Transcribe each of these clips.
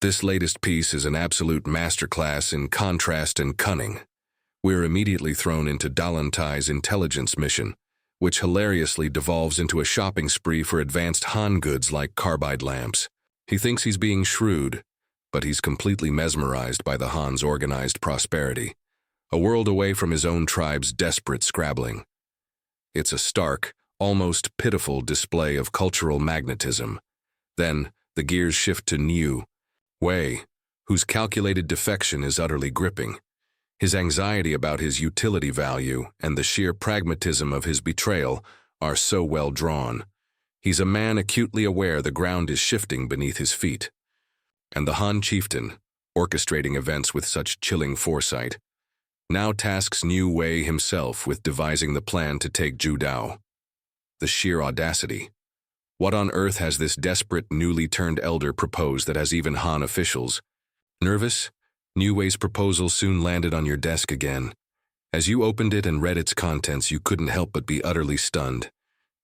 This latest piece is an absolute masterclass in contrast and cunning. We're immediately thrown into Dalantai's intelligence mission, which hilariously devolves into a shopping spree for advanced Han goods like Carbide lamps. He thinks he's being shrewd, but he's completely mesmerized by the Han's organized prosperity, a world away from his own tribe's desperate scrabbling. It's a stark, almost pitiful display of cultural magnetism. Then, the gears shift to Niu Wei, whose calculated defection is utterly gripping. His anxiety about his utility value and the sheer pragmatism of his betrayal are so well drawn. He's a man acutely aware the ground is shifting beneath his feet. And the Han Chieftain, orchestrating events with such chilling foresight, now tasks Niu Wei himself with devising the plan to take Zhudao. The sheer audacity. What on earth has this desperate, newly turned elder proposed that has even Han officials? Nervous? Niu Wei's proposal soon landed on your desk again. As you opened it and read its contents, you couldn't help but be utterly stunned.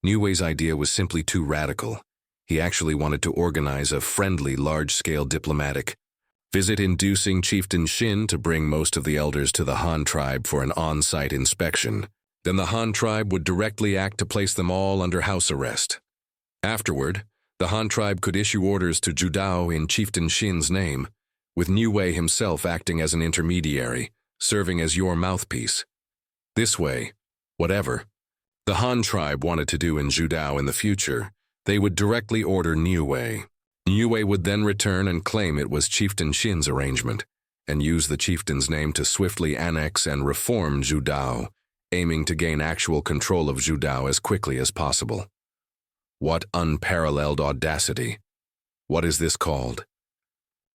Niu Wei's idea was simply too radical. He actually wanted to organize a friendly, large-scale diplomatic visit inducing Chieftain Xin to bring most of the elders to the Han tribe for an on-site inspection. Then the Han tribe would directly act to place them all under house arrest. Afterward, the Han tribe could issue orders to Zhudao in Chieftain Xin's name, with Niu Wei himself acting as an intermediary, serving as your mouthpiece. This way, whatever the Han tribe wanted to do in Zhudao in the future, they would directly order Niu Wei. Niu Wei would then return and claim it was Chieftain Xin's arrangement, and use the chieftain's name to swiftly annex and reform Zhudao, aiming to gain actual control of Zhudao as quickly as possible. What unparalleled audacity! What is this called?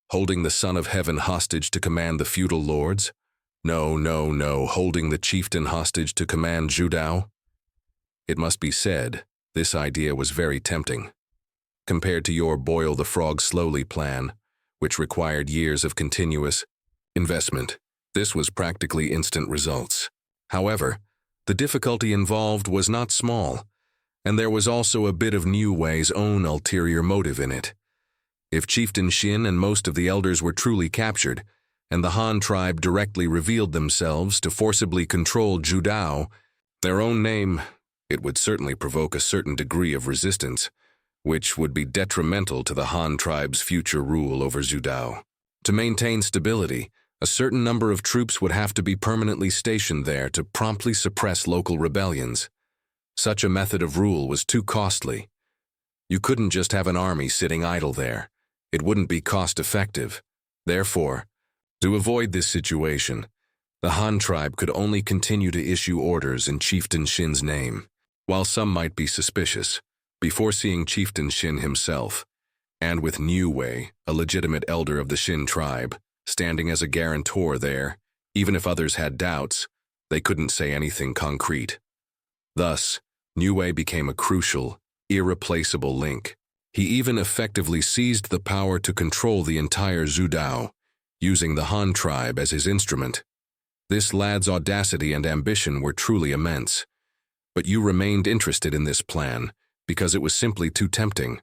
Holding the Son of Heaven hostage to command the feudal lords? No, holding the chieftain hostage to command Zhudao? It must be said, this idea was very tempting. Compared to your boil the frog slowly plan, which required years of continuous investment, this was practically instant results. However, the difficulty involved was not small, and there was also a bit of Niu Wei's own ulterior motive in it. If Chieftain Xin and most of the elders were truly captured, and the Han tribe directly revealed themselves to forcibly control Zhudao, their own name, it would certainly provoke a certain degree of resistance, which would be detrimental to the Han tribe's future rule over Zhudao. To maintain stability, a certain number of troops would have to be permanently stationed there to promptly suppress local rebellions. Such a method of rule was too costly. You couldn't just have an army sitting idle there. It wouldn't be cost-effective. Therefore, to avoid this situation, the Han tribe could only continue to issue orders in Chieftain Xin's name. While some might be suspicious, before seeing Chieftain Xin himself, and with Niu Wei, a legitimate elder of the Xin tribe, standing as a guarantor there, even if others had doubts, they couldn't say anything concrete. Thus, Niu Wei became a crucial, irreplaceable link. He even effectively seized the power to control the entire Zhudao, using the Han tribe as his instrument. This lad's audacity and ambition were truly immense. But you remained interested in this plan because it was simply too tempting.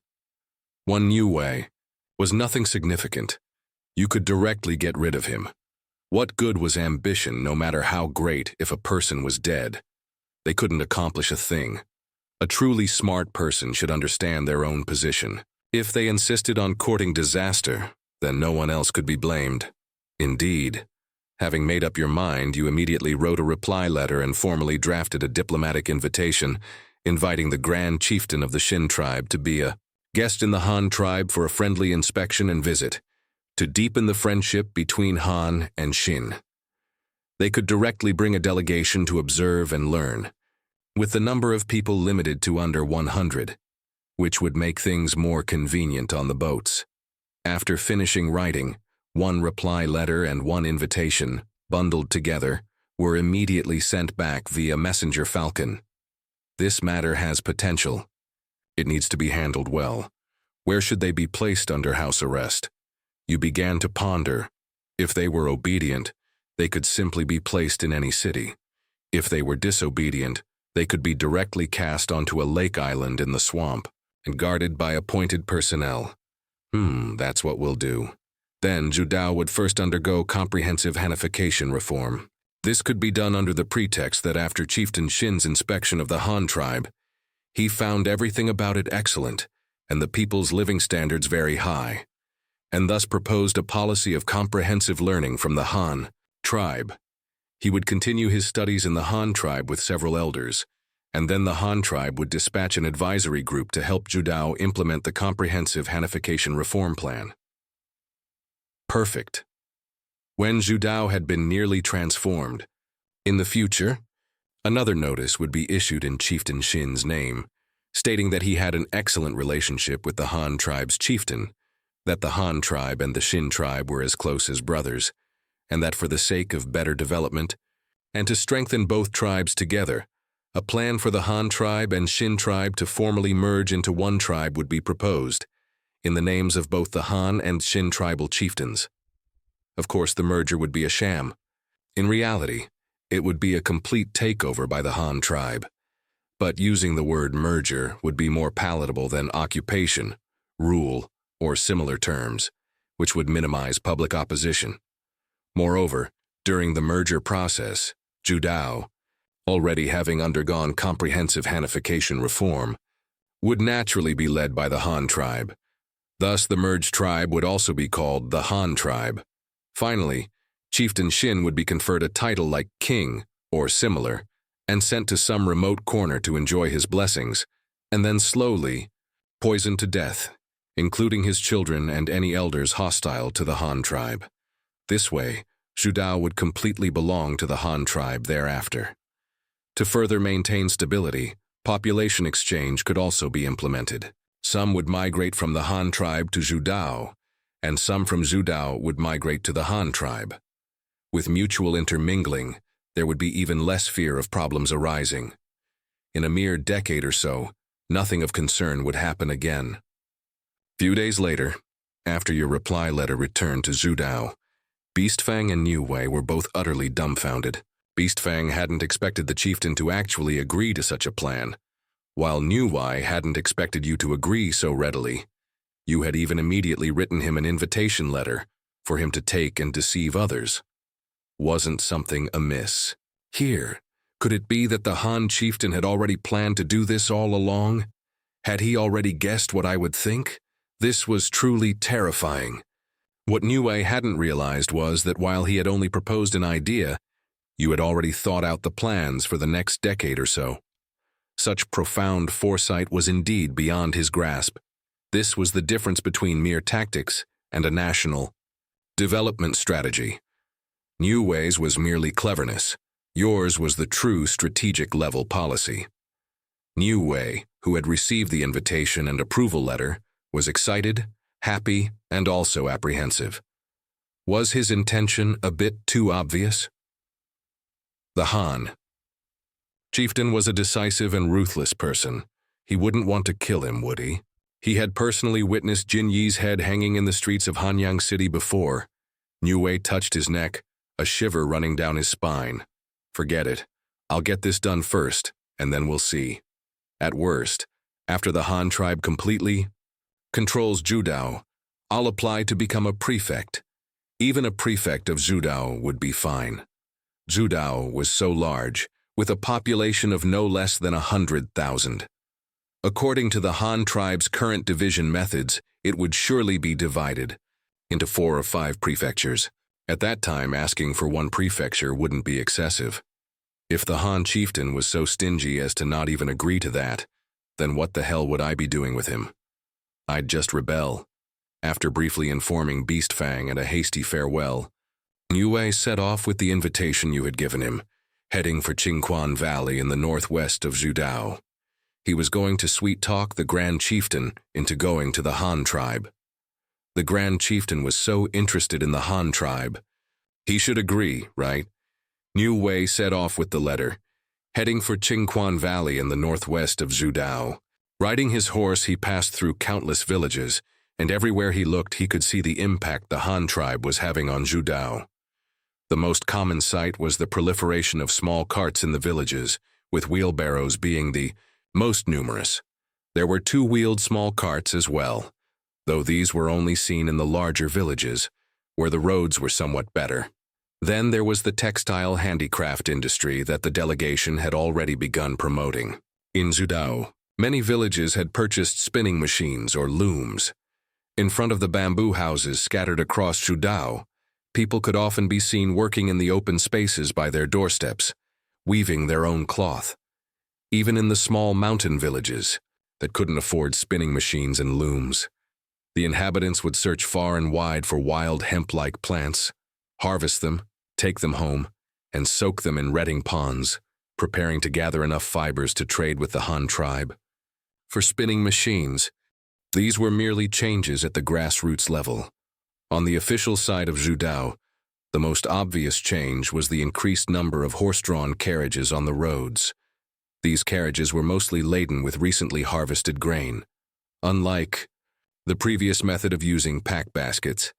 One Niu Wei was nothing significant. You could directly get rid of him. What good was ambition, no matter how great, if a person was dead? They couldn't accomplish a thing. A truly smart person should understand their own position. If they insisted on courting disaster, then no one else could be blamed. Indeed, having made up your mind, you immediately wrote a reply letter and formally drafted a diplomatic invitation, inviting the Grand Chieftain of the Xin tribe to be a guest in the Han tribe for a friendly inspection and visit, to deepen the friendship between Han and Xin. They could directly bring a delegation to observe and learn, with the number of people limited to under 100, which would make things more convenient on the boats. After finishing writing, one reply letter and one invitation, bundled together, were immediately sent back via messenger falcon. This matter has potential. It needs to be handled well. Where should they be placed under house arrest? You began to ponder. If they were obedient, they could simply be placed in any city. If they were disobedient, they could be directly cast onto a lake island in the swamp and guarded by appointed personnel. That's what we'll do. Then Zhudao would first undergo comprehensive Hanification reform. This could be done under the pretext that after Chieftain Xin's inspection of the Han tribe, he found everything about it excellent and the people's living standards very high, and thus proposed a policy of comprehensive learning from the Han tribe. He would continue his studies in the Han tribe with several elders, and then the Han tribe would dispatch an advisory group to help Zhudao implement the comprehensive Hanification reform plan. Perfect. When Zhudao had been nearly transformed, in the future, another notice would be issued in Chieftain Xin's name, stating that he had an excellent relationship with the Han tribe's chieftain, that the Han tribe and the Xin tribe were as close as brothers, and that for the sake of better development, and to strengthen both tribes together, a plan for the Han tribe and Xin tribe to formally merge into one tribe would be proposed, in the names of both the Han and Xin tribal chieftains. Of course, the merger would be a sham. In reality, it would be a complete takeover by the Han tribe. But using the word merger would be more palatable than occupation, rule, or similar terms, which would minimize public opposition. Moreover, during the merger process, Zhudao, already having undergone comprehensive Hanification reform, would naturally be led by the Han tribe. Thus, the merged tribe would also be called the Han tribe. Finally, Chieftain Xin would be conferred a title like king or similar, and sent to some remote corner to enjoy his blessings, and then slowly poisoned to death, including his children and any elders hostile to the Han tribe. This way, Zhudao would completely belong to the Han tribe thereafter. To further maintain stability, population exchange could also be implemented. Some would migrate from the Han tribe to Zhudao, and some from Zhudao would migrate to the Han tribe. With mutual intermingling, there would be even less fear of problems arising. In a mere decade or so, nothing of concern would happen again. Few days later, after your reply letter returned to Zhudao, Beastfang and Niu Wei were both utterly dumbfounded. Beastfang hadn't expected the chieftain to actually agree to such a plan, while Niu Wei hadn't expected you to agree so readily. You had even immediately written him an invitation letter for him to take and deceive others. Wasn't something amiss? Here, could it be that the Han Chieftain had already planned to do this all along? Had he already guessed what I would think? This was truly terrifying. What Niu Wei hadn't realized was that while he had only proposed an idea, you had already thought out the plans for the next decade or so. Such profound foresight was indeed beyond his grasp. This was the difference between mere tactics and a national development strategy. Niu Wei's was merely cleverness. Yours was the true strategic level policy. Niu Wei, who had received the invitation and approval letter, was excited, happy, and also apprehensive. Was his intention a bit too obvious? The Han Chieftain was a decisive and ruthless person. He wouldn't want to kill him, would he? He had personally witnessed Jin Yi's head hanging in the streets of Hanyang City before. Niu Wei touched his neck, a shiver running down his spine. Forget it. I'll get this done first, and then we'll see. At worst, after the Han tribe completely controls Zhudao, I'll apply to become a prefect. Even a prefect of Zhudao would be fine. Zhudao was so large, with a population of no less than 100,000. According to the Han tribe's current division methods, it would surely be divided into 4 or 5 prefectures. At that time, asking for one prefecture wouldn't be excessive. If the Han Chieftain was so stingy as to not even agree to that, then what the hell would I be doing with him? I'd just rebel. After briefly informing Beastfang and a hasty farewell, Niu Wei set off with the invitation you had given him, heading for Qingquan Valley in the northwest of Zhudao. He was going to sweet-talk the Grand Chieftain into going to the Han tribe. The Grand Chieftain was so interested in the Han tribe. He should agree, right? Niu Wei set off with the letter, heading for Qingquan Valley in the northwest of Zhudao. Riding his horse, he passed through countless villages, and everywhere he looked he could see the impact the Han tribe was having on Zhudao. The most common sight was the proliferation of small carts in the villages, with wheelbarrows being the most numerous. There were 2-wheeled small carts as well, though these were only seen in the larger villages, where the roads were somewhat better. Then there was the textile handicraft industry that the delegation had already begun promoting. In Zhudao, many villages had purchased spinning machines or looms. In front of the bamboo houses scattered across Zhudao, people could often be seen working in the open spaces by their doorsteps, weaving their own cloth. Even in the small mountain villages that couldn't afford spinning machines and looms, the inhabitants would search far and wide for wild hemp-like plants, harvest them, take them home, and soak them in retting ponds, preparing to gather enough fibers to trade with the Han tribe. For spinning machines, these were merely changes at the grassroots level. On the official side of Zhudao, the most obvious change was the increased number of horse-drawn carriages on the roads. These carriages were mostly laden with recently harvested grain. Unlike the previous method of using pack baskets,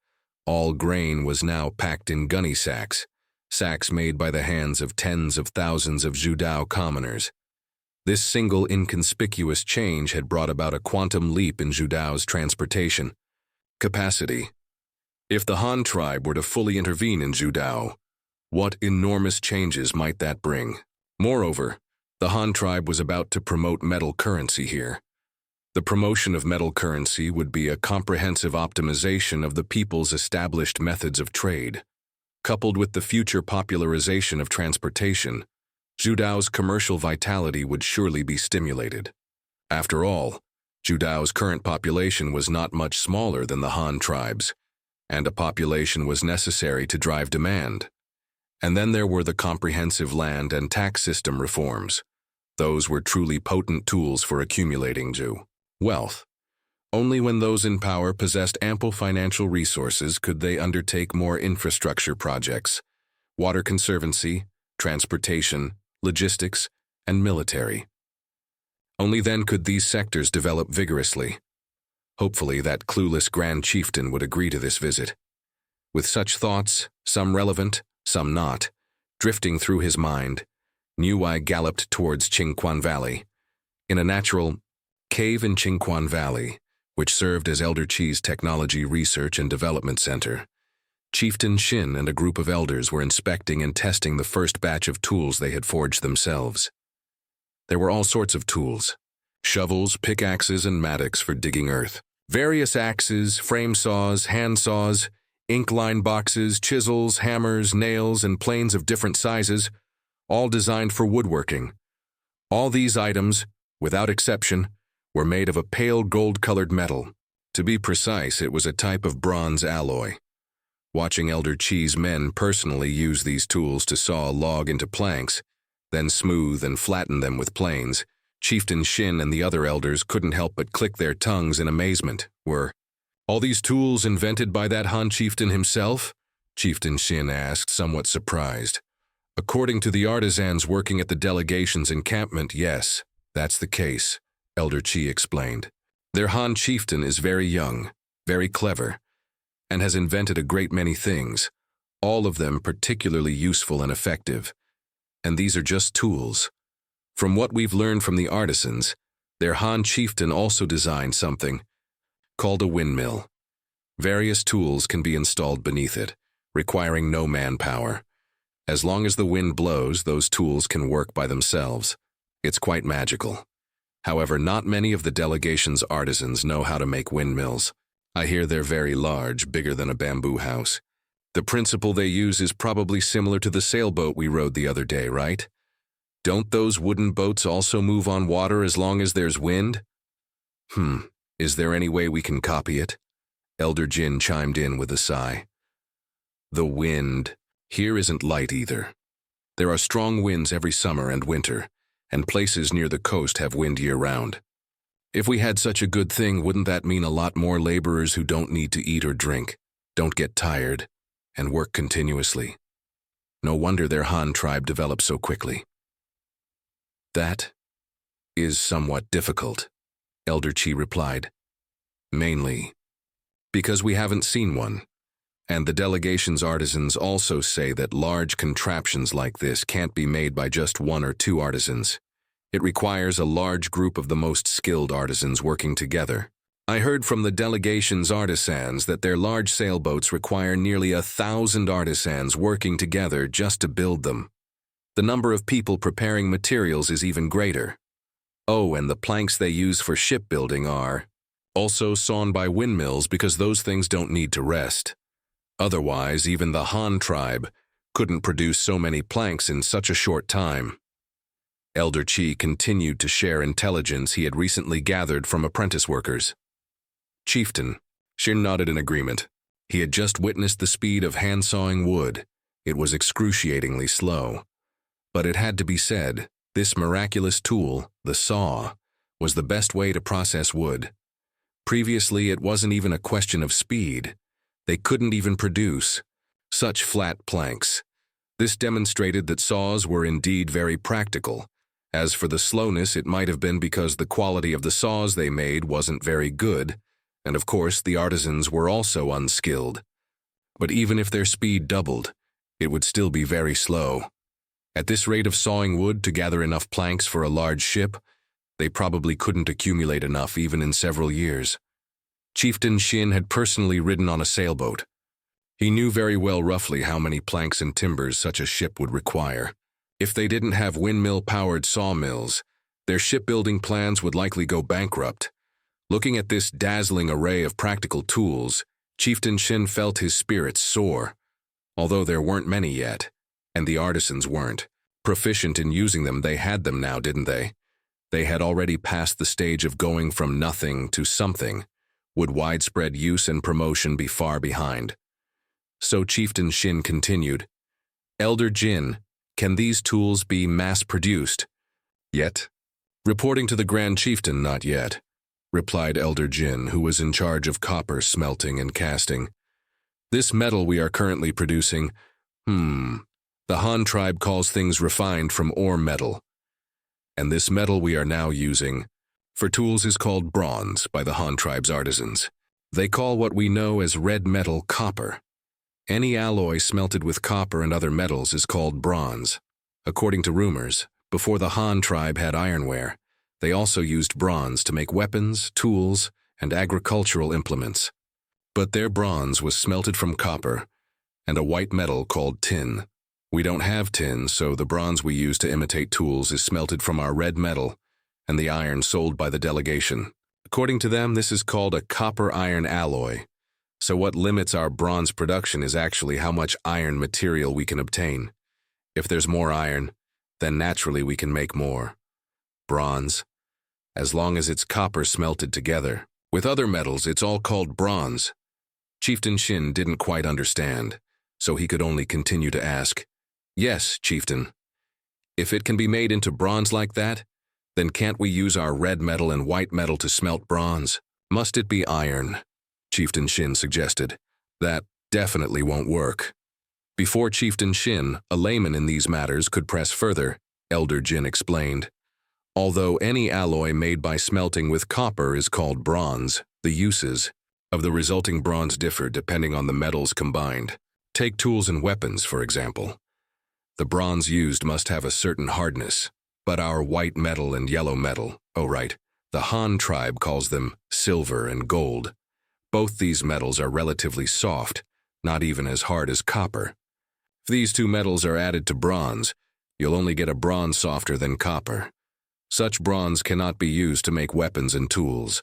all grain was now packed in gunny sacks, sacks made by the hands of tens of thousands of Zhudao commoners. This single inconspicuous change had brought about a quantum leap in Zhudao's transportation capacity. If the Han tribe were to fully intervene in Zhudao, what enormous changes might that bring? Moreover, the Han tribe was about to promote metal currency here. The promotion of metal currency would be a comprehensive optimization of the people's established methods of trade. Coupled with the future popularization of transportation, Zhudao's commercial vitality would surely be stimulated. After all, Zhudao's current population was not much smaller than the Han tribes, and a population was necessary to drive demand. And then there were the comprehensive land and tax system reforms. Those were truly potent tools for accumulating wealth. Only when those in power possessed ample financial resources could they undertake more infrastructure projects: water conservancy, transportation, logistics, and military. Only then could these sectors develop vigorously. Hopefully that clueless Grand Chieftain would agree to this visit. With such thoughts, some relevant, some not, drifting through his mind, Niu Wei galloped towards Qingquan Valley. In a natural cave in Qingquan Valley, which served as Elder Qi's Technology Research and Development Center, Chieftain Xin and a group of elders were inspecting and testing the first batch of tools they had forged themselves. There were all sorts of tools: shovels, pickaxes, and mattocks for digging earth. Various axes, frame saws, hand saws, ink line boxes, chisels, hammers, nails, and planes of different sizes, all designed for woodworking. All these items, without exception, were made of a pale gold-colored metal. To be precise, it was a type of bronze alloy. Watching Elder Qi's men personally use these tools to saw a log into planks, then smooth and flatten them with planes, Chieftain Xin and the other elders couldn't help but click their tongues in amazement. Were all these tools invented by that Han Chieftain himself? Chieftain Xin asked, somewhat surprised. According to the artisans working at the delegation's encampment, yes, that's the case, Elder Qi explained. Their Han Chieftain is very young, very clever, and has invented a great many things, all of them particularly useful and effective. And these are just tools. From what we've learned from the artisans, their Han Chieftain also designed something called a windmill. Various tools can be installed beneath it, requiring no manpower. As long as the wind blows, those tools can work by themselves. It's quite magical. However, not many of the delegation's artisans know how to make windmills. I hear they're very large, bigger than a bamboo house. The principle they use is probably similar to the sailboat we rode the other day, right? Don't those wooden boats also move on water as long as there's wind? Is there any way we can copy it? Elder Jin chimed in with a sigh. The wind here isn't light either. There are strong winds every summer and winter, and places near the coast have wind year-round. If we had such a good thing, wouldn't that mean a lot more laborers who don't need to eat or drink, don't get tired, and work continuously? No wonder their Han tribe developed so quickly. That is somewhat difficult, Elder Qi replied. Mainly because we haven't seen one, and the delegation's artisans also say that large contraptions like this can't be made by just one or two artisans. It requires a large group of the most skilled artisans working together. I heard from the delegation's artisans that their large sailboats require nearly 1,000 artisans working together just to build them. The number of people preparing materials is even greater. Oh, and the planks they use for shipbuilding are also sawn by windmills because those things don't need to rest. Otherwise, even the Han tribe couldn't produce so many planks in such a short time. Elder Chi continued to share intelligence he had recently gathered from apprentice workers. Chieftain Xin nodded in agreement. He had just witnessed the speed of hand-sawing wood. It was excruciatingly slow. But it had to be said, this miraculous tool, the saw, was the best way to process wood. Previously, it wasn't even a question of speed. They couldn't even produce such flat planks. This demonstrated that saws were indeed very practical. As for the slowness, it might have been because the quality of the saws they made wasn't very good, and of course the artisans were also unskilled. But even if their speed doubled, it would still be very slow. At this rate of sawing wood to gather enough planks for a large ship, they probably couldn't accumulate enough even in several years. Chieftain Xin had personally ridden on a sailboat. He knew very well roughly how many planks and timbers such a ship would require. If they didn't have windmill-powered sawmills, their shipbuilding plans would likely go bankrupt. Looking at this dazzling array of practical tools, Chieftain Xin felt his spirits soar. Although there weren't many yet, and the artisans weren't proficient in using them, they had them now, didn't they? They had already passed the stage of going from nothing to something. Would widespread use and promotion be far behind? So Chieftain Xin continued, Elder Jin, can these tools be mass-produced? Yet? Reporting to the Grand Chieftain, not yet, replied Elder Jin, who was in charge of copper smelting and casting. This metal we are currently producing, the Han tribe calls things refined from ore metal. And this metal we are now using for tools is called bronze by the Han tribe's artisans. They call what we know as red metal copper. Any alloy smelted with copper and other metals is called bronze. According to rumors, before the Han tribe had ironware, they also used bronze to make weapons, tools, and agricultural implements. But their bronze was smelted from copper and a white metal called tin. We don't have tin, so the bronze we use to imitate tools is smelted from our red metal and the iron sold by the delegation. According to them, this is called a copper-iron alloy. So what limits our bronze production is actually how much iron material we can obtain. If there's more iron, then naturally we can make more bronze. As long as it's copper smelted together. With other metals, it's all called bronze. Chieftain Xin didn't quite understand, so he could only continue to ask, Yes, Chieftain. If it can be made into bronze like that, then can't we use our red metal and white metal to smelt bronze? Must it be iron? Chieftain Xin suggested. That definitely won't work. Before Chieftain Xin, a layman in these matters, could press further, Elder Jin explained. Although any alloy made by smelting with copper is called bronze, the uses of the resulting bronze differ depending on the metals combined. Take tools and weapons, for example. The bronze used must have a certain hardness, but our white metal and yellow metal, the Han tribe calls them silver and gold. Both these metals are relatively soft, not even as hard as copper. If these two metals are added to bronze, you'll only get a bronze softer than copper. Such bronze cannot be used to make weapons and tools.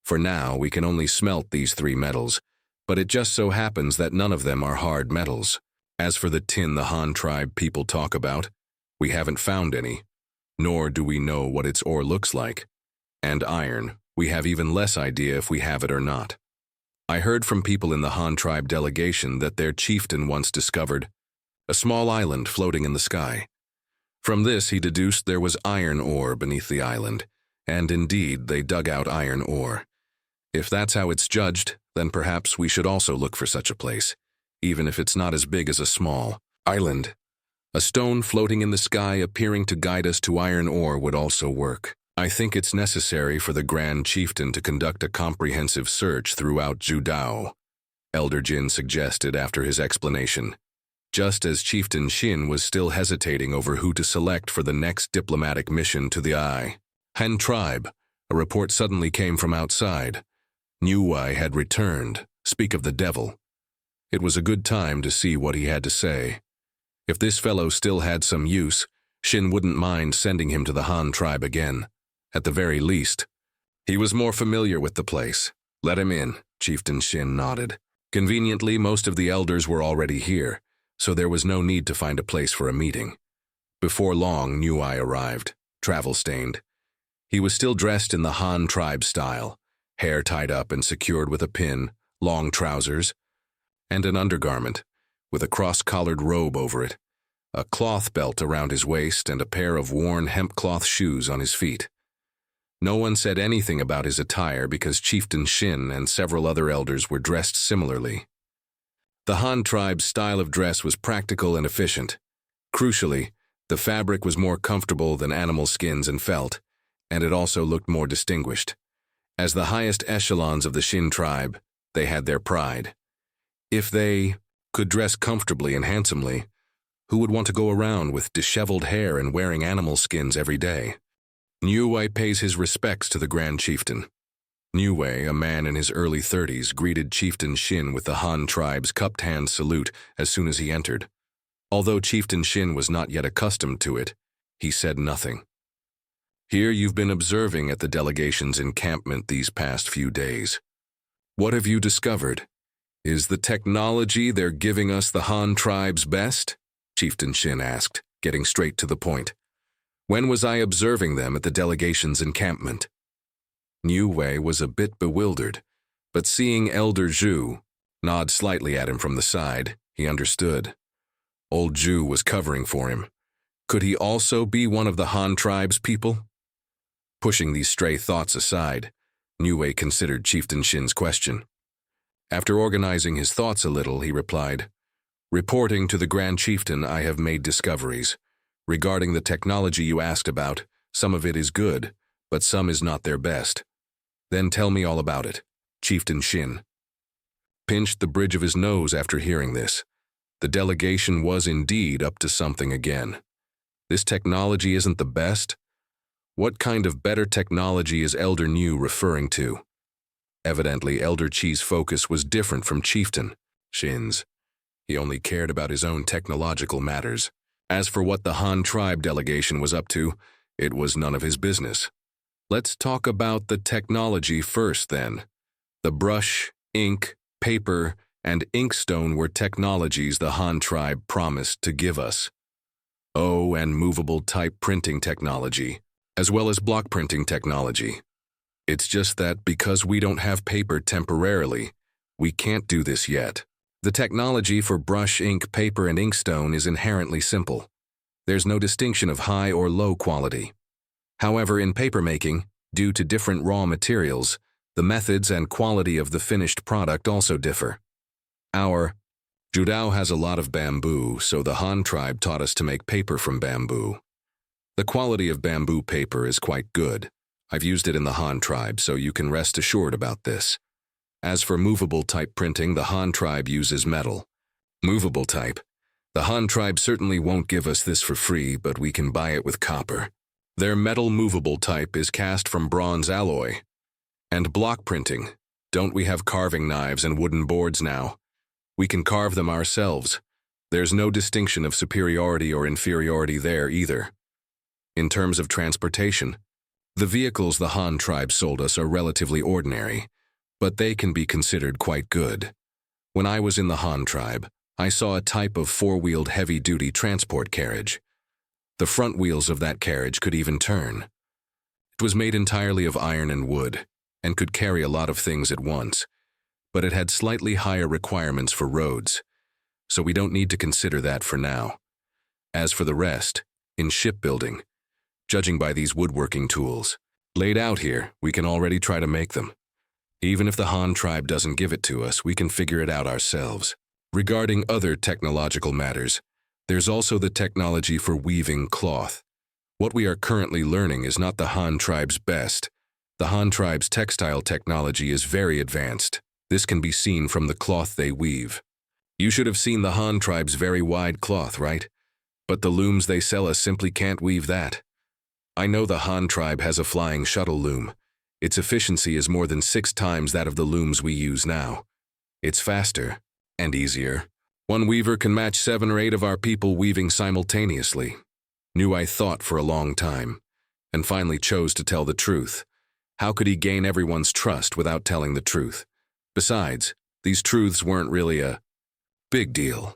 For now, we can only smelt these three metals, but it just so happens that none of them are hard metals. As for the tin the Han tribe people talk about, we haven't found any, nor do we know what its ore looks like. And iron, we have even less idea if we have it or not. I heard from people in the Han tribe delegation that their chieftain once discovered a small island floating in the sky. From this, he deduced there was iron ore beneath the island, and indeed, they dug out iron ore. If that's how it's judged, then perhaps we should also look for such a place, even if it's not as big as a small island. A stone floating in the sky appearing to guide us to iron ore would also work. I think it's necessary for the Grand Chieftain to conduct a comprehensive search throughout Zhudao, Elder Jin suggested after his explanation. Just as Chieftain Xin was still hesitating over who to select for the next diplomatic mission to the Han tribe, a report suddenly came from outside. Niu Wei had returned. Speak of the devil. It was a good time to see what he had to say. If this fellow still had some use, Xin wouldn't mind sending him to the Han tribe again. At the very least, he was more familiar with the place. Let him in, Chieftain Xin nodded. Conveniently, most of the elders were already here, so there was no need to find a place for a meeting. Before long, Niu Wei arrived, travel-stained. He was still dressed in the Han tribe style, hair tied up and secured with a pin, long trousers, and an undergarment, with a cross-collared robe over it, a cloth belt around his waist, and a pair of worn hemp-cloth shoes on his feet. No one said anything about his attire because Chieftain Xin and several other elders were dressed similarly. The Han tribe's style of dress was practical and efficient. Crucially, the fabric was more comfortable than animal skins and felt, and it also looked more distinguished. As the highest echelons of the Xin tribe, they had their pride. If they could dress comfortably and handsomely, who would want to go around with disheveled hair and wearing animal skins every day? Niu Wei pays his respects to the Grand Chieftain. Niu Wei, a man in his early 30s, greeted Chieftain Xin with the Han tribe's cupped hand salute as soon as he entered. Although Chieftain Xin was not yet accustomed to it, he said nothing. Here you've been observing at the delegation's encampment these past few days. What have you discovered? Is the technology they're giving us the Han tribe's best? Chieftain Xin asked, getting straight to the point. When was I observing them at the delegation's encampment? Niu Wei was a bit bewildered, but seeing Elder Zhu nod slightly at him from the side, he understood. Old Zhu was covering for him. Could he also be one of the Han tribe's people? Pushing these stray thoughts aside, Niu Wei considered Chieftain Xin's question. After organizing his thoughts a little, he replied, Reporting to the Grand Chieftain, I have made discoveries. Regarding the technology you asked about, some of it is good, but some is not their best. Then tell me all about it. Chieftain Xin pinched the bridge of his nose after hearing this. The delegation was indeed up to something again. This technology isn't the best? What kind of better technology is Elder Niu referring to? Evidently, Elder Qi's focus was different from Chieftain Xin's. He only cared about his own technological matters. As for what the Han tribe delegation was up to, it was none of his business. Let's talk about the technology first, then. The brush, ink, paper, and inkstone were technologies the Han tribe promised to give us. Oh, and movable type printing technology, as well as block printing technology. It's just that because we don't have paper temporarily, we can't do this yet. The technology for brush, ink, paper, and inkstone is inherently simple. There's no distinction of high or low quality. However, in papermaking, due to different raw materials, the methods and quality of the finished product also differ. Our Zhudao has a lot of bamboo, so the Han tribe taught us to make paper from bamboo. The quality of bamboo paper is quite good. I've used it in the Han tribe, so you can rest assured about this. As for movable type printing, the Han tribe uses metal. Movable type. The Han tribe certainly won't give us this for free, but we can buy it with copper. Their metal movable type is cast from bronze alloy. And block printing. Don't we have carving knives and wooden boards now? We can carve them ourselves. There's no distinction of superiority or inferiority there either. In terms of transportation, the vehicles the Han tribe sold us are relatively ordinary, but they can be considered quite good. When I was in the Han tribe, I saw a type of four-wheeled heavy-duty transport carriage. The front wheels of that carriage could even turn. It was made entirely of iron and wood, and could carry a lot of things at once, but it had slightly higher requirements for roads, so we don't need to consider that for now. As for the rest, in shipbuilding, judging by these woodworking tools laid out here, we can already try to make them. Even if the Han tribe doesn't give it to us, we can figure it out ourselves. Regarding other technological matters, there's also the technology for weaving cloth. What we are currently learning is not the Han tribe's best. The Han tribe's textile technology is very advanced. This can be seen from the cloth they weave. You should have seen the Han tribe's very wide cloth, right? But the looms they sell us simply can't weave that. I know the Han tribe has a flying shuttle loom. Its efficiency is more than 6 times that of the looms we use now. It's faster and easier. One weaver can match 7 or 8 of our people weaving simultaneously. Niu Wei thought for a long time, and finally chose to tell the truth. How could he gain everyone's trust without telling the truth? Besides, these truths weren't really a big deal.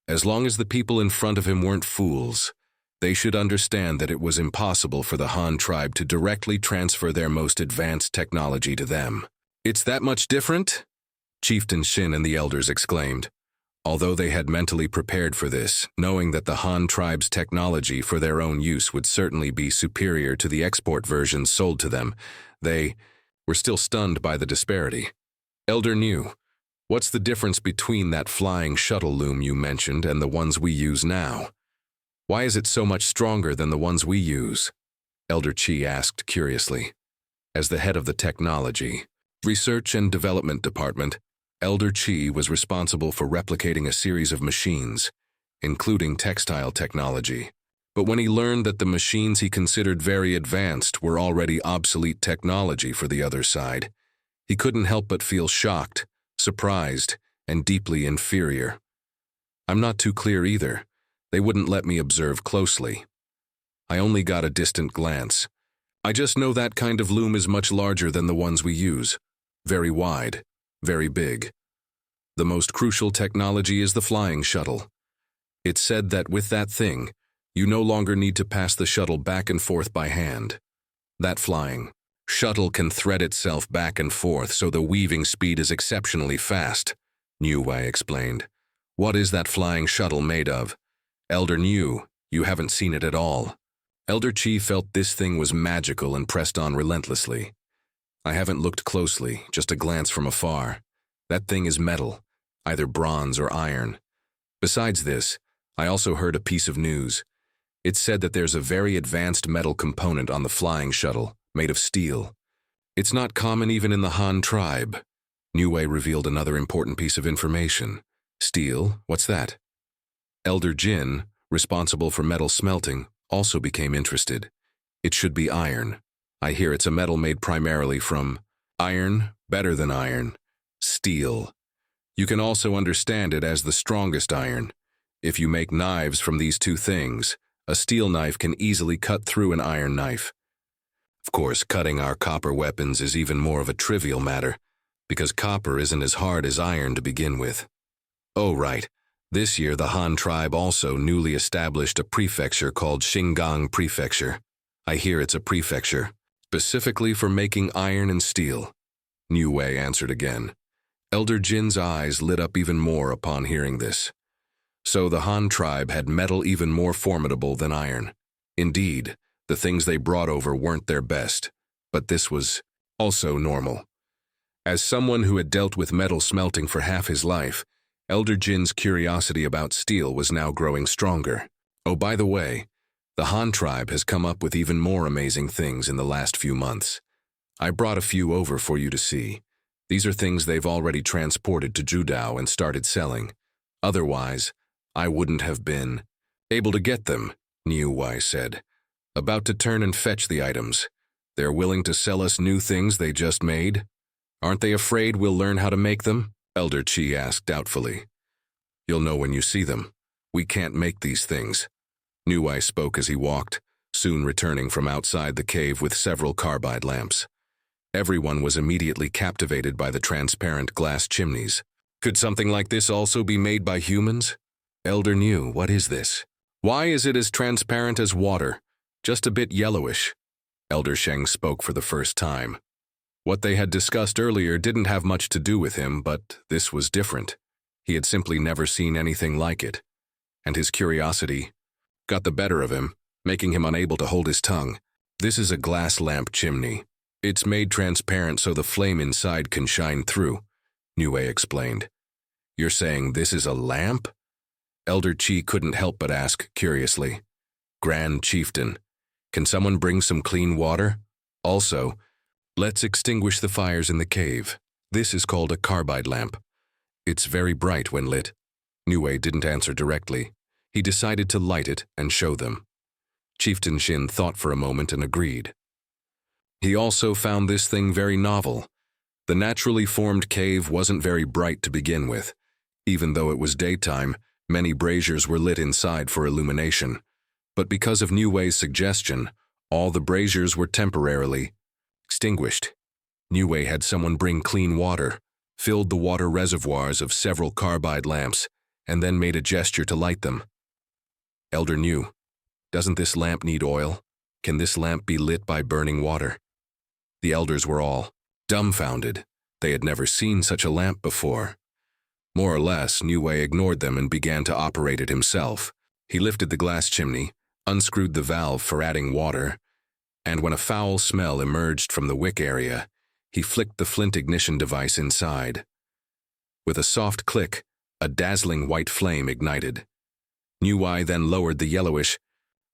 As long as the people in front of him weren't fools, they should understand that it was impossible for the Han tribe to directly transfer their most advanced technology to them. "It's that much different?" Chieftain Xin and the elders exclaimed. Although they had mentally prepared for this, knowing that the Han tribe's technology for their own use would certainly be superior to the export versions sold to them, they were still stunned by the disparity. "Elder Niu, what's the difference between that flying shuttle loom you mentioned and the ones we use now? Why is it so much stronger than the ones we use?" Elder Chi asked curiously. As the head of the Technology, Research and Development Department, Elder Chi was responsible for replicating a series of machines, including textile technology. But when he learned that the machines he considered very advanced were already obsolete technology for the other side, he couldn't help but feel shocked, surprised, and deeply inferior. "I'm not too clear either. They wouldn't let me observe closely. I only got a distant glance. I just know that kind of loom is much larger than the ones we use. Very wide. Very big. The most crucial technology is the flying shuttle. It's said that with that thing, you no longer need to pass the shuttle back and forth by hand. That flying shuttle can thread itself back and forth, so the weaving speed is exceptionally fast," Niu Wei explained. "What is that flying shuttle made of?" "Elder Niu, you haven't seen it at all." Elder Chi felt this thing was magical and pressed on relentlessly. "I haven't looked closely, just a glance from afar. That thing is metal, either bronze or iron. Besides this, I also heard a piece of news. It said that there's a very advanced metal component on the flying shuttle, made of steel. It's not common even in the Han tribe." Niu Wei revealed another important piece of information. "Steel? What's that?" Elder Jin, responsible for metal smelting, also became interested. "It should be iron. I hear it's a metal made primarily from iron, better than iron, steel. You can also understand it as the strongest iron. If you make knives from these two things, a steel knife can easily cut through an iron knife. Of course, cutting our copper weapons is even more of a trivial matter, because copper isn't as hard as iron to begin with. Oh, right. This year, the Han tribe also newly established a prefecture called Xingang Prefecture. I hear it's a prefecture specifically for making iron and steel." Niu Wei answered again. Elder Jin's eyes lit up even more upon hearing this. So the Han tribe had metal even more formidable than iron. Indeed, the things they brought over weren't their best, but this was also normal. As someone who had dealt with metal smelting for half his life, Elder Jin's curiosity about steel was now growing stronger. "Oh, by the way, the Han tribe has come up with even more amazing things in the last few months. I brought a few over for you to see. These are things they've already transported to Zhudao and started selling. Otherwise, I wouldn't have been able to get them," Niu Wei said. "About to turn and fetch the items. They're willing to sell us new things they just made. Aren't they afraid we'll learn how to make them?" Elder Chi asked doubtfully. "You'll know when you see them. We can't make these things." Niu Wei spoke as he walked, soon returning from outside the cave with several carbide lamps. Everyone was immediately captivated by the transparent glass chimneys. "Could something like this also be made by humans?" "Elder Niu, what is this? Why is it as transparent as water? Just a bit yellowish." Elder Sheng spoke for the first time. What they had discussed earlier didn't have much to do with him, but this was different. He had simply never seen anything like it. And his curiosity got the better of him, making him unable to hold his tongue. "This is a glass lamp chimney. It's made transparent so the flame inside can shine through," Niu Wei explained. "You're saying this is a lamp?" Elder Chi couldn't help but ask curiously. "Grand Chieftain, can someone bring some clean water? Also, let's extinguish the fires in the cave. This is called a carbide lamp. It's very bright when lit." Niu Wei didn't answer directly. He decided to light it and show them. Chieftain Xin thought for a moment and agreed. He also found this thing very novel. The naturally formed cave wasn't very bright to begin with. Even though it was daytime, many braziers were lit inside for illumination. But because of Niu Wei's suggestion, all the braziers were temporarily extinguished. Niu Wei had someone bring clean water, filled the water reservoirs of several carbide lamps, and then made a gesture to light them. Elder Niu, doesn't this lamp need oil? Can this lamp be lit by burning water? The elders were all dumbfounded. They had never seen such a lamp before. More or less, Niu Wei ignored them and began to operate it himself. He lifted the glass chimney, unscrewed the valve for adding water, and when a foul smell emerged from the wick area, he flicked the flint ignition device inside. With a soft click, a dazzling white flame ignited. Niu Wei then lowered the yellowish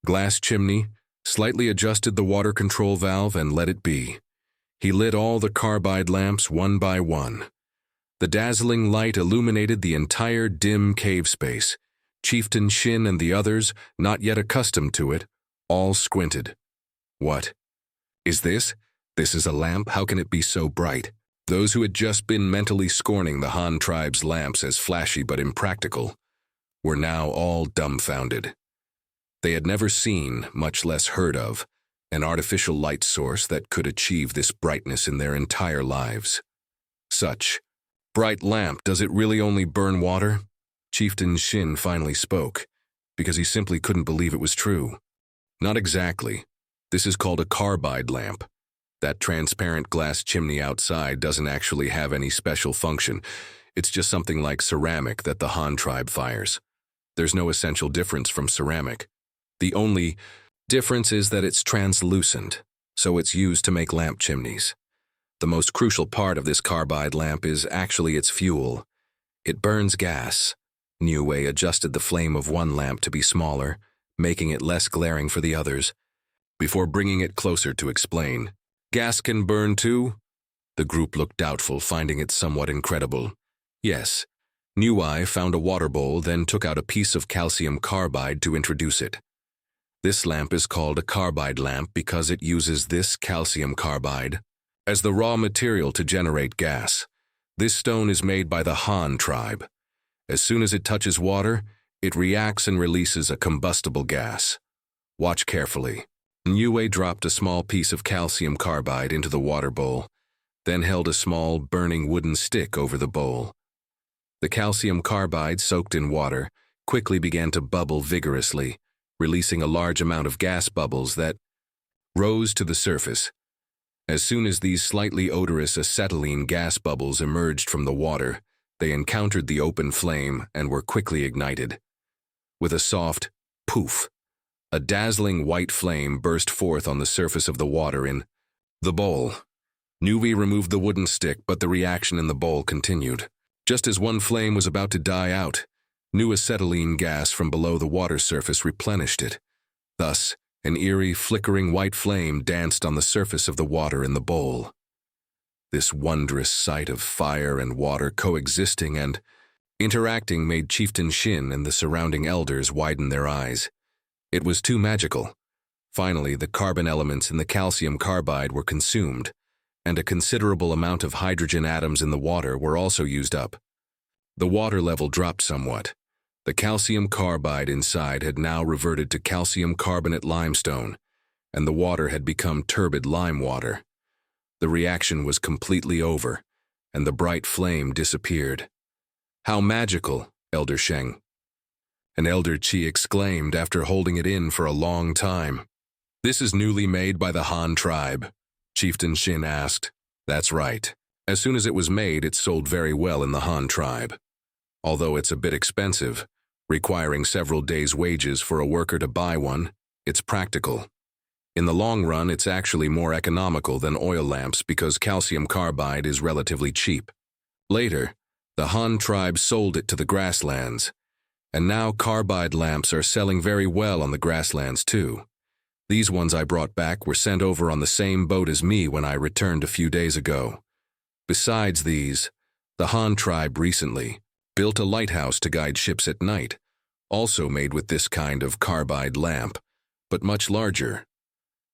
glass chimney, slightly adjusted the water control valve, and let it be. He lit all the carbide lamps one by one. The dazzling light illuminated the entire dim cave space. Chieftain Xin and the others, not yet accustomed to it, all squinted. What? Is this? This is a lamp? How can it be so bright? Those who had just been mentally scorning the Han tribe's lamps as flashy but impractical were now all dumbfounded. They had never seen, much less heard of, an artificial light source that could achieve this brightness in their entire lives. Such bright lamp, does it really only burn water? Chieftain Xin finally spoke, because he simply couldn't believe it was true. Not exactly. This is called a carbide lamp. That transparent glass chimney outside doesn't actually have any special function. It's just something like ceramic that the Han tribe fires. There's no essential difference from ceramic. The only difference is that it's translucent, so it's used to make lamp chimneys. The most crucial part of this carbide lamp is actually its fuel. It burns gas. Niu Wei adjusted the flame of one lamp to be smaller, making it less glaring for the others, before bringing it closer to explain. Gas can burn too? The group looked doubtful, finding it somewhat incredible. Yes. Niu Wei found a water bowl, then took out a piece of calcium carbide to introduce it. This lamp is called a carbide lamp because it uses this calcium carbide as the raw material to generate gas. This stone is made by the Han tribe. As soon as it touches water, it reacts and releases a combustible gas. Watch carefully. Niu Wei dropped a small piece of calcium carbide into the water bowl, then held a small, burning wooden stick over the bowl. The calcium carbide, soaked in water, quickly began to bubble vigorously, releasing a large amount of gas bubbles that rose to the surface. As soon as these slightly odorous acetylene gas bubbles emerged from the water, they encountered the open flame and were quickly ignited. With a soft poof, a dazzling white flame burst forth on the surface of the water in the bowl. Niu Wei removed the wooden stick, but the reaction in the bowl continued. Just as one flame was about to die out, new acetylene gas from below the water surface replenished it. Thus, an eerie, flickering white flame danced on the surface of the water in the bowl. This wondrous sight of fire and water coexisting and interacting made Chieftain Xin and the surrounding elders widen their eyes. It was too magical. Finally, the carbon elements in the calcium carbide were consumed, and a considerable amount of hydrogen atoms in the water were also used up. The water level dropped somewhat. The calcium carbide inside had now reverted to calcium carbonate limestone, and the water had become turbid lime water. The reaction was completely over, and the bright flame disappeared. How magical, Elder Sheng! An Elder Qi exclaimed after holding it in for a long time. This is newly made by the Han tribe, Chieftain Xin asked. That's right. As soon as it was made, it sold very well in the Han tribe. Although it's a bit expensive, requiring several days' wages for a worker to buy one, it's practical. In the long run, it's actually more economical than oil lamps because calcium carbide is relatively cheap. Later, the Han tribe sold it to the grasslands, and now carbide lamps are selling very well on the grasslands too. These ones I brought back were sent over on the same boat as me when I returned a few days ago. Besides these, the Han tribe recently built a lighthouse to guide ships at night, also made with this kind of carbide lamp, but much larger.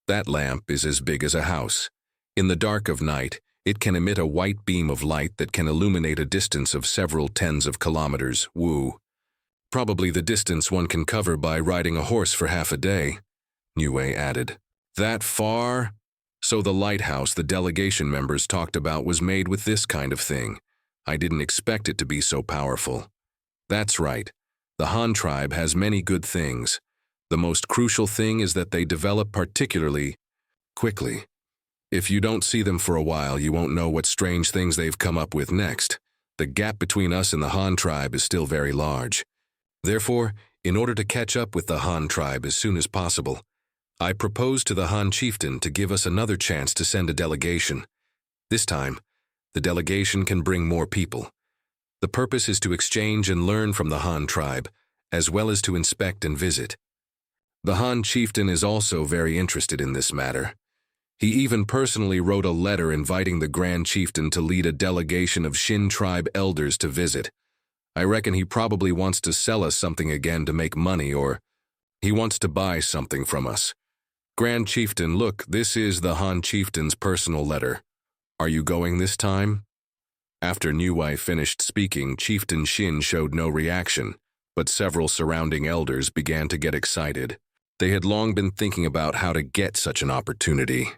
That lamp is as big as a house. In the dark of night, it can emit a white beam of light that can illuminate a distance of several tens of kilometers. Woo. Probably the distance one can cover by riding a horse for half a day, Niu Wei added. That far? So the lighthouse the delegation members talked about was made with this kind of thing. I didn't expect it to be so powerful. That's right. The Han tribe has many good things. The most crucial thing is that they develop particularly quickly. If you don't see them for a while, you won't know what strange things they've come up with next. The gap between us and the Han tribe is still very large. Therefore, in order to catch up with the Han tribe as soon as possible, I propose to the Han Chieftain to give us another chance to send a delegation. This time, the delegation can bring more people. The purpose is to exchange and learn from the Han tribe, as well as to inspect and visit. The Han Chieftain is also very interested in this matter. He even personally wrote a letter inviting the Grand Chieftain to lead a delegation of Xin tribe elders to visit. I reckon he probably wants to sell us something again to make money, or he wants to buy something from us. Grand Chieftain, look, this is the Han Chieftain's personal letter. Are you going this time? After Niu Wei finished speaking, Chieftain Xin showed no reaction, but several surrounding elders began to get excited. They had long been thinking about how to get such an opportunity.